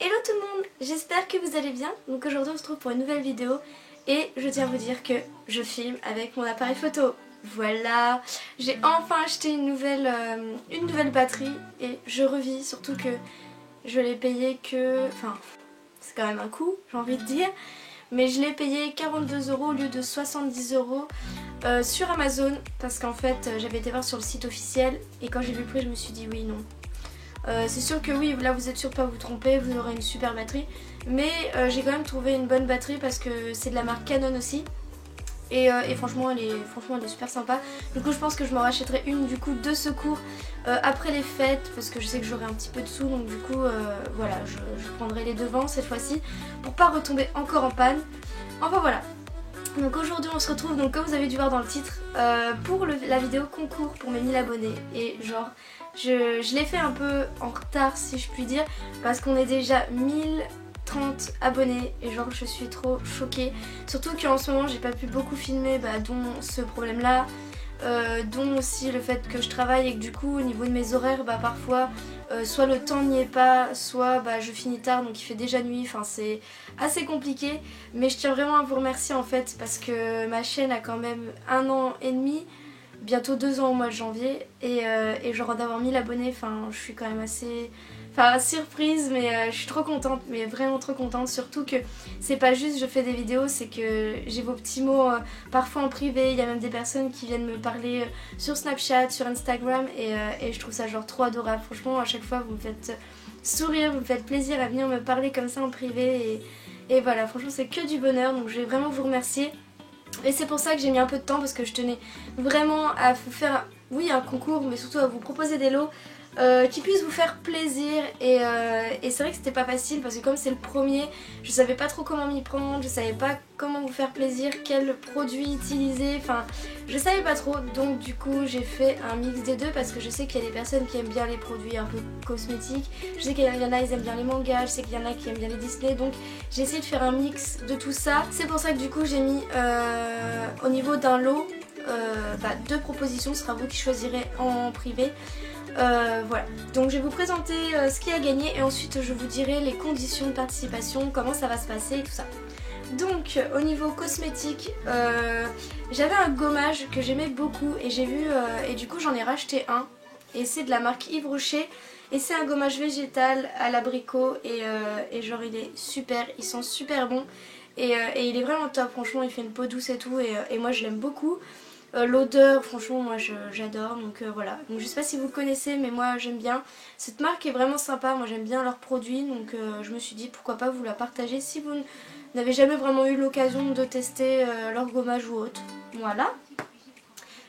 Hello tout le monde, j'espère que vous allez bien. Donc aujourd'hui on se retrouve pour une nouvelle vidéo et je tiens à vous dire que je filme avec mon appareil photo. Voilà, j'ai enfin acheté une nouvelle batterie et je revis, surtout que je l'ai payé que... Enfin, c'est quand même un coût, j'ai envie de dire. Mais je l'ai payé 42 € au lieu de 70 € sur Amazon parce qu'en fait j'avais été voir sur le site officiel et quand j'ai vu le prix je me suis dit oui non. C'est sûr que oui, là vous êtes sûr de pas vous tromper, vous aurez une super batterie. Mais j'ai quand même trouvé une bonne batterie parce que c'est de la marque Canon aussi. Et franchement, elle est super sympa. Du coup je pense que je m'en rachèterai une du coup de secours après les fêtes parce que je sais que j'aurai un petit peu de sous. Donc du coup voilà, je prendrai les devants cette fois-ci pour pas retomber encore en panne. Enfin voilà. Donc aujourd'hui on se retrouve, donc comme vous avez dû voir dans le titre, pour la vidéo concours pour mes 1000 abonnés. Et genre je l'ai fait un peu en retard si je puis dire parce qu'on est déjà 1030 abonnés et genre je suis trop choquée. Surtout qu'en ce moment j'ai pas pu beaucoup filmer, dont ce problème là. Dont aussi le fait que je travaille et que du coup au niveau de mes horaires parfois soit le temps n'y est pas, soit je finis tard donc il fait déjà nuit, enfin c'est assez compliqué. Mais je tiens vraiment à vous remercier en fait parce que ma chaîne a quand même 1 an et demi, bientôt 2 ans au mois de janvier et genre d'avoir 1000 abonnés, enfin je suis quand même assez... Enfin surprise, mais je suis trop contente, mais vraiment trop contente. Surtout que c'est pas juste je fais des vidéos, c'est que j'ai vos petits mots parfois en privé. Il y a même des personnes qui viennent me parler sur Snapchat, sur Instagram et je trouve ça genre trop adorable. Franchement à chaque fois vous me faites sourire, vous me faites plaisir à venir me parler comme ça en privé et voilà, franchement c'est que du bonheur. Donc je vais vraiment vous remercier. Et c'est pour ça que j'ai mis un peu de temps parce que je tenais vraiment à vous faire, oui, un concours, mais surtout à vous proposer des lots qui puissent vous faire plaisir. Et c'est vrai que c'était pas facile parce que comme c'est le premier, je savais pas trop comment m'y prendre, je savais pas comment vous faire plaisir, quel produit utiliser, enfin je savais pas trop. Donc du coup j'ai fait un mix des deux parce que je sais qu'il y a des personnes qui aiment bien les produits un peu cosmétiques, je sais qu'il y en a ils aiment bien les mangas, je sais qu'il y en a qui aiment bien les Disney, donc j'ai essayé de faire un mix de tout ça. C'est pour ça que du coup j'ai mis au niveau d'un lot 2 propositions, ce sera vous qui choisirez en privé. Voilà, donc je vais vous présenter ce qui a gagné et ensuite je vous dirai les conditions de participation, comment ça va se passer et tout ça. Donc au niveau cosmétique, j'avais un gommage que j'aimais beaucoup et j'ai vu et du coup j'en ai racheté un et c'est de la marque Yves Rocher et c'est un gommage végétal à l'abricot et genre il est super, il sent super bon et il est vraiment top, franchement il fait une peau douce et tout et moi je l'aime beaucoup. L'odeur, franchement, moi j'adore, donc voilà. Donc je sais pas si vous connaissez, mais moi j'aime bien. Cette marque est vraiment sympa, moi j'aime bien leurs produits, donc je me suis dit pourquoi pas vous la partager si vous n'avez jamais vraiment eu l'occasion de tester leur gommage ou autre. Voilà.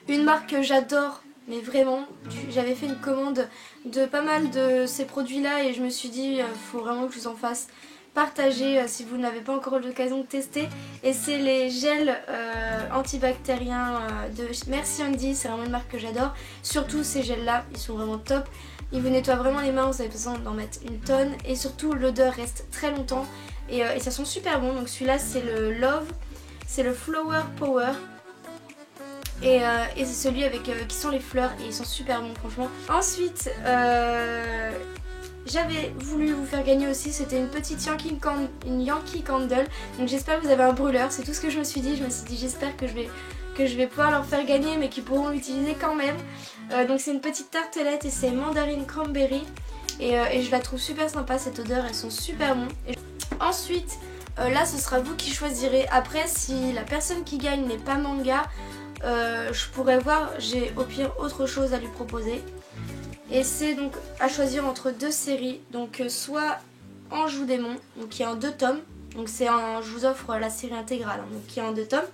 Une marque que j'adore, mais vraiment, j'avais fait une commande de pas mal de ces produits-là et je me suis dit faut vraiment que je vous en fasse partager si vous n'avez pas encore eu l'occasion de tester. Et c'est les gels antibactériens de Merci Andy, c'est vraiment une marque que j'adore. Surtout ces gels là, ils sont vraiment top. Ils vous nettoient vraiment les mains, vous avez besoin d'en mettre une tonne. Et surtout l'odeur reste très longtemps et ça sent super bon. Donc celui-là c'est le Love, c'est le Flower Power. Et c'est celui avec qui sont les fleurs et ils sont super bons franchement. Ensuite j'avais voulu vous faire gagner aussi, c'était une petite Yankee Candle. Donc j'espère que vous avez un brûleur, c'est tout ce que je me suis dit. Je me suis dit j'espère que je vais pouvoir leur faire gagner mais qu'ils pourront l'utiliser quand même. Donc c'est une petite tartelette et c'est mandarine cranberry. Et je la trouve super sympa cette odeur, elles sont super bons. Ensuite là ce sera vous qui choisirez. Après si la personne qui gagne n'est pas manga, je pourrais voir, j'ai au pire autre chose à lui proposer. Et c'est donc à choisir entre 2 séries, donc soit Ange ou Démon, donc qui est en 2 tomes, donc je vous offre la série intégrale, donc qui est en 2 tomes.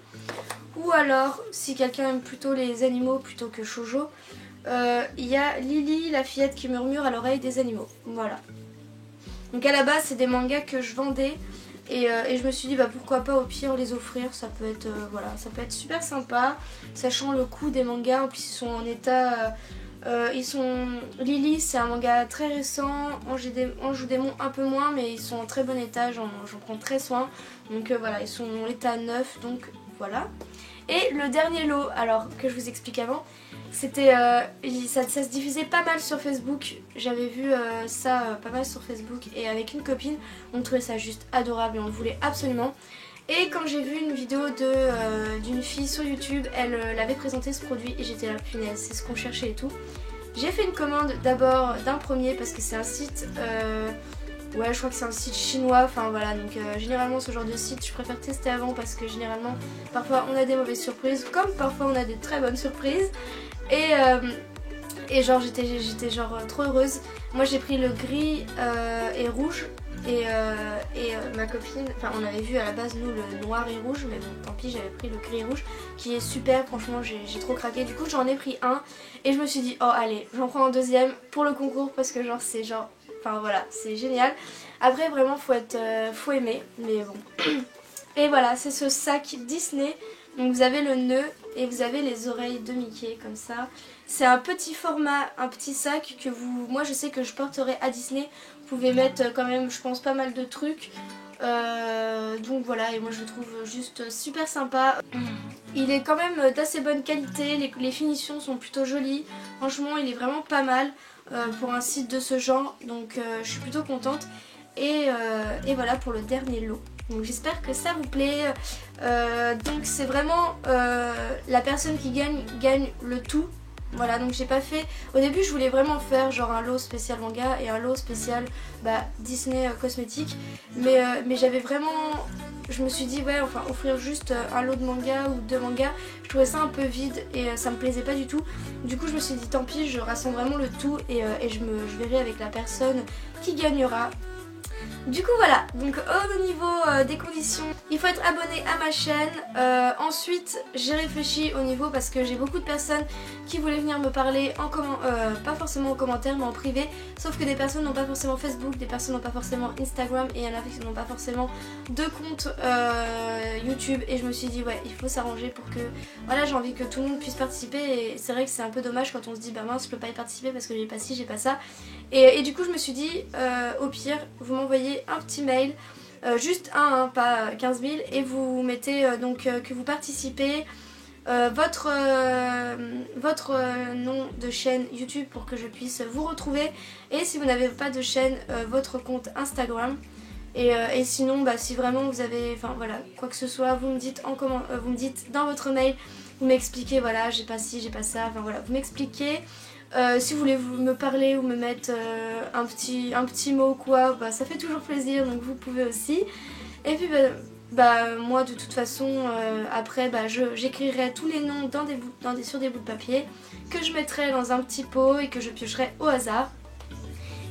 Ou alors, si quelqu'un aime plutôt les animaux plutôt que shoujo, il y a Lily, la fillette qui murmure à l'oreille des animaux, voilà. Donc à la base c'est des mangas que je vendais et je me suis dit pourquoi pas au pire les offrir, ça peut être, voilà, ça peut être super sympa, sachant le coût des mangas, en plus ils sont en état... Lily c'est un manga très récent, Ange ou Démon un peu moins mais ils sont en très bon état, j'en prends très soin. Donc voilà, ils sont en état neuf, donc voilà. Et le dernier lot, alors que je vous explique avant, C'était, ça se diffusait pas mal sur Facebook. J'avais vu ça pas mal sur Facebook et avec une copine, on trouvait ça juste adorable et on le voulait absolument. Et quand j'ai vu une vidéo d'une fille sur YouTube, elle l'avait présenté ce produit et j'étais là, punaise, c'est ce qu'on cherchait et tout. J'ai fait une commande d'abord d'un premier parce que c'est un site, ouais je crois que c'est un site chinois, enfin voilà, donc généralement ce genre de site je préfère tester avant parce que généralement parfois on a des mauvaises surprises comme parfois on a des très bonnes surprises. Et genre j'étais genre trop heureuse. Moi j'ai pris le gris et rouge et ma copine, enfin on avait vu à la base nous le noir et rouge, mais bon tant pis, j'avais pris le gris et rouge qui est super, franchement j'ai trop craqué. Du coup j'en ai pris un et je me suis dit oh allez j'en prends un deuxième pour le concours parce que genre c'est genre, enfin voilà c'est génial. Après vraiment faut aimer, mais bon. Et voilà, c'est ce sac Disney. Donc vous avez le nœud et vous avez les oreilles de Mickey comme ça. C'est un petit format, un petit sac que moi je sais que je porterai à Disney. Vous pouvez mettre quand même je pense pas mal de trucs. Donc voilà, et moi je le trouve juste super sympa. Il est quand même d'assez bonne qualité, les finitions sont plutôt jolies. Franchement il est vraiment pas mal pour un site de ce genre. Donc je suis plutôt contente. Et voilà pour le dernier lot. Donc j'espère que ça vous plaît. Donc c'est vraiment la personne qui gagne le tout. Voilà, donc j'ai pas fait... Au début je voulais vraiment faire genre un lot spécial manga et un lot spécial Disney cosmétique. Mais j'avais vraiment... Je me suis dit ouais, enfin offrir juste un lot de manga ou deux mangas, je trouvais ça un peu vide et ça me plaisait pas du tout. Du coup je me suis dit tant pis, je rassemble vraiment le tout et je verrai avec la personne qui gagnera. Du coup voilà, donc au niveau des conditions, il faut être abonné à ma chaîne. Ensuite j'ai réfléchi au niveau parce que j'ai beaucoup de personnes qui voulaient venir me parler pas forcément en commentaire mais en privé. Sauf que des personnes n'ont pas forcément Facebook, des personnes n'ont pas forcément Instagram et il y en a qui n'ont pas forcément de compte YouTube. Et je me suis dit ouais, il faut s'arranger pour que... Voilà, j'ai envie que tout le monde puisse participer et c'est vrai que c'est un peu dommage quand on se dit bah mince je peux pas y participer parce que j'ai pas ci, j'ai pas ça. Et du coup je me suis dit au pire vous m'envoyez un petit mail, juste un, pas 15 000 et vous mettez que vous participez, votre nom de chaîne YouTube pour que je puisse vous retrouver et si vous n'avez pas de chaîne, votre compte Instagram. Et sinon si vraiment vous avez, enfin voilà, quoi que ce soit, vous me dites vous me dites dans votre mail, vous m'expliquez voilà j'ai pas ci, j'ai pas ça, enfin voilà, vous m'expliquez. Si vous voulez me parler ou me mettre un petit mot ou quoi, ça fait toujours plaisir donc vous pouvez aussi. Et puis moi de toute façon après j'écrirai tous les noms sur des bouts de papier que je mettrai dans un petit pot et que je piocherai au hasard.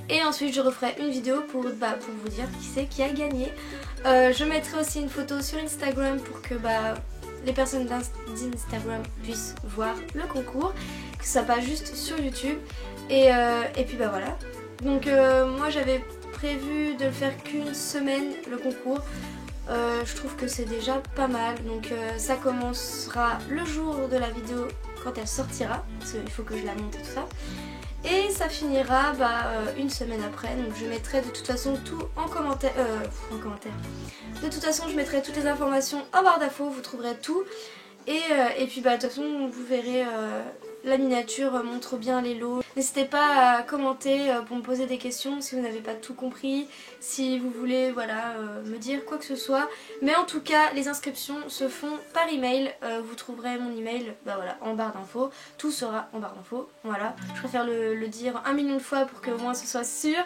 Et ensuite je referai une vidéo pour vous dire qui c'est qui a gagné. Je mettrai aussi une photo sur Instagram pour que les personnes d'Instagram puissent voir le concours, que ça pas juste sur YouTube. Et puis voilà. Donc moi j'avais prévu de le faire qu'une semaine le concours. Je trouve que c'est déjà pas mal. Donc ça commencera le jour de la vidéo quand elle sortira. Parce qu'il faut que je la monte et tout ça. Et ça finira une semaine après, donc je mettrai de toute façon tout en commentaire. De toute façon je mettrai toutes les informations en barre d'infos, vous trouverez tout. Et puis de toute façon vous verrez, la miniature montre bien les lots. N'hésitez pas à commenter pour me poser des questions si vous n'avez pas tout compris, si vous voulez me dire quoi que ce soit. Mais en tout cas les inscriptions se font par email, vous trouverez mon email en barre d'infos, tout sera en barre d'infos, voilà. Je préfère le dire 1 million de fois pour que au moins ce soit sûr.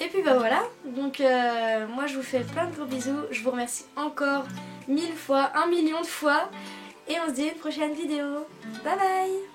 Et puis voilà, donc moi je vous fais plein de gros bisous, je vous remercie encore 1000 fois, 1 million de fois. Et on se dit à une prochaine vidéo. Bye bye.